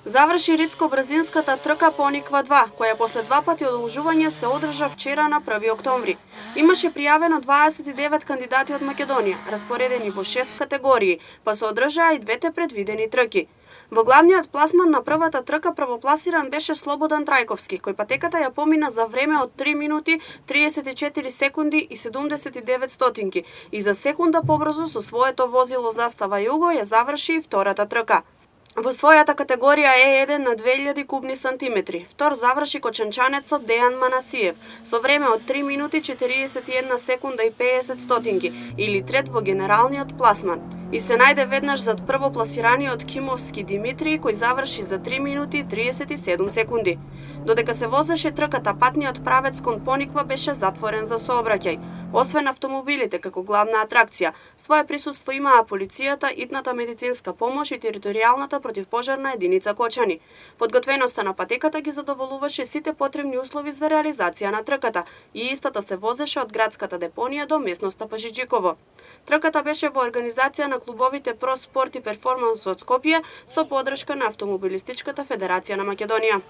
Заврши ридско-брзинската трка Пониква 2, која после два пати одолжување се одржа вчера на 1 октомври. Имаше пријавено 29 кандидати од Македонија, распоредени во 6 категории, па се одржаа и двете предвидени трки. Во главниот пласман на првата трка првопласиран беше Слободан Трајковски, кој патеката ја помина за време од 3 минути 34 секунди и 79 стотинки и за секунда побрзо со своето возило Застава Југо ја заврши и втората трка. Во својата категорија Е1 на 2000 кубни сантиметри, втор заврши кочанчанецот Дејан Манасиев со време од 3 минути 41 секунда и 50 стотинки или трет во генералниот пласман. И се најде веднаш зад првопласираниот Кимовски Димитри кој заврши за 3 минути 37 секунди. Додека се возеше трката, патниот правец кон Пониква беше затворен за сообраќај. Освен автомобилите како главна атракција, свое присуство имаа полицијата, итната медицинска помош и територијалната противпожарна единица Кочани. Подготвеноста на патеката ги задоволуваше сите потребни услови за реализација на трката и истата се возеше од градската депонија до местноста Пажиџиково. Трката беше во организација на клубовите Про Спорт и Перформанс од Скопје со поддршка на Автомобилистичката федерација на Македонија.